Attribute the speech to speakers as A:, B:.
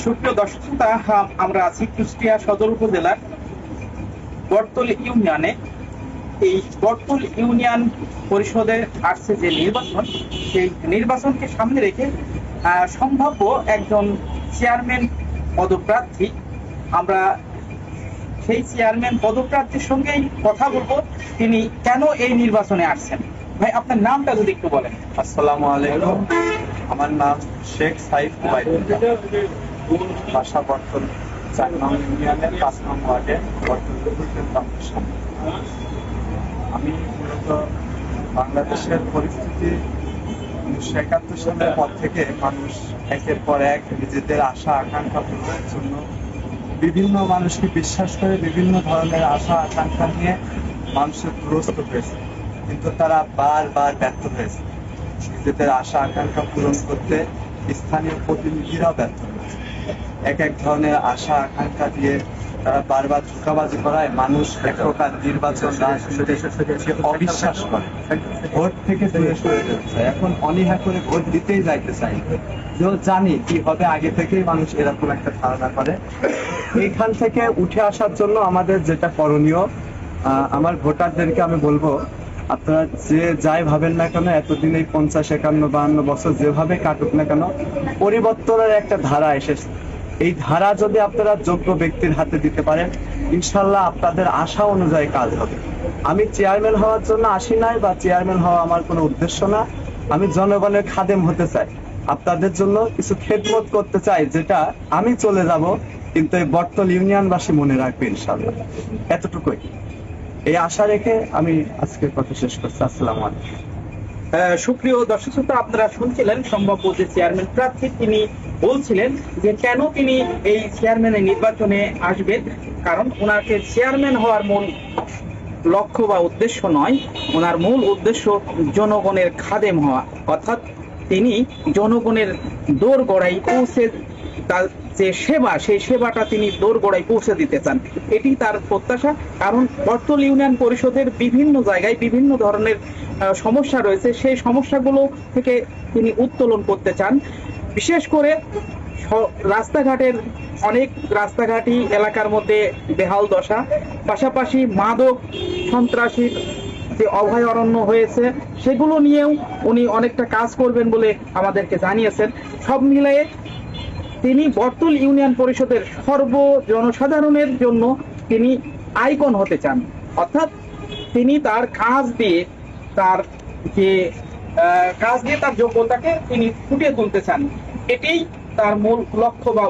A: সুপ্রিয় দর্শক শ্রোতা, আমরা আছি কুষ্টিয়া সদর উপজেলার বটতল ইউনিয়নে। এই বটতল ইউনিয়ন পরিষদে আসছে যে নির্বাচন, সেই নির্বাচনকে সামনে রেখে সম্ভাব্য একজন চেয়ারম্যান পদপ্রার্থী, আমরা সেই চেয়ারম্যান পদপ্রার্থীর সঙ্গেই কথা বলবো। তিনি কেন এই নির্বাচনে আসছেন। ভাই, আপনার নামটা যদি একটু বলেন।
B: আসসালামু আলাইকুম, আমার নাম শেখ সাইফ ওবায়দুল্লাহ, বাসা বটতল 4 নং ইউনিয়নের 5 নং ওয়ার্ডে আমি মূলত বাংলাদেশের পরিস্থিতি 1971 সালের পর থেকে মানুষ একের পর এক নিজেদের আশা আকাঙ্ক্ষা পূরণের জন্য বিভিন্ন মানুষকে বিশ্বাস করে বিভিন্ন ধরনের আশা আকাঙ্ক্ষা নিয়ে মানুষের দুরস্ত হয়েছে, কিন্তু তারা বারবার ব্যর্থ হয়েছে। নিজেদের আশা আকাঙ্ক্ষা পূরণ করতে স্থানীয় প্রতিনিধিরাও ব্যর্থ হয়েছে। এক ধরনের আশা আকাঙ্ক্ষা দিয়ে তারা বারবার ধোঁকাবাজি করায় মানুষ এক প্রকার নির্বাচন রাজনীতিতে অবিশ্বাস করে, ভোট থেকে দূরে সরে যেতে চায়। এখন অনীহা করে ভোট দিতেই যাইতে চাই, জানি কি হবে আগে থেকেই মানুষ এরকম একটা ধারণা করে। এইখান থেকে উঠে আসার জন্য আমাদের যেটা করণীয়, আমার ভোটারদেরকে আমি বলবো, আপনারা যে যাই ভাবেন না কেন, এতদিন এই 50, 51, 52 বছর যেভাবে কাটুক না কেন, পরিবর্তনের একটা ধারা এসেছে। এই ধারা যদি আপনারা যোগ্য ব্যক্তির হাতে দিতে পারেন, ইনশাল্লাহ আপনাদের আশা অনুযায়ী কাজ হবে। আমি চেয়ারম্যান হওয়ার জন্য আসি নাই, বা চেয়ারম্যান হওয়া আমার কোনো উদ্দেশ্য না। আমি জনগণের খাদেম হতে চাই, আপনাদের জন্য কিছু খেদমত করতে চাই, যেটা আমি চলে যাব কিন্তু এই বটতল ইউনিয়নবাসী মনে রাখবে ইনশাল্লাহ। এতটুকুই, এই আশা রেখে আমি আজকের কথা শেষ করছি। আসসালামু আলাইকুম।
A: সুপ্রিয় দর্শক শ্রোতা, আপনারা শুনছিলেন সম্ভাব্য যে চেয়ারম্যান প্রার্থী, তিনি বলছিলেন যে কেন তিনি এই চেয়ারম্যানের নির্বাচনে আসবেন। কারণ ওনাকে চেয়ারম্যান হওয়ার মূল লক্ষ্য বা উদ্দেশ্য নয়, ওনার মূল উদ্দেশ্য জনগণের খাদেম হওয়া, অর্থাৎ তিনি জনগণের দোরগোড়ায় পৌঁছে তার যে সেবা, সেই সেবাটা তিনি দোরগোড়ায় পৌঁছে দিতে চান। এটি তার প্রত্যাশা। কারণ বটতল ইউনিয়ন পরিষদের বিভিন্ন জায়গায় বিভিন্ন ধরনের সমস্যা রয়েছে, সেই সমস্যাগুলো থেকে তিনি উত্তোলন করতে চান। বিশেষ করে রাস্তাঘাটের অনেক রাস্তাঘাটই এলাকার মধ্যে বেহাল দশা, পাশাপাশি মাদক সন্ত্রাসীর যে অভয়ারণ্য হয়েছে, সেগুলো নিয়েও উনি অনেকটা কাজ করবেন বলে আমাদেরকে জানিয়েছেন। সব মিলিয়ে তিনি বটতল ইউনিয়ন পরিষদের জনসাধারণের জন্য তিনি আইকন হতে চান, অর্থাৎ তিনি তার কাজ দিয়ে তার যোগ্যতাকে তিনি ফুটিয়ে তুলতে চান। এটাই তার মূল লক্ষ্য বা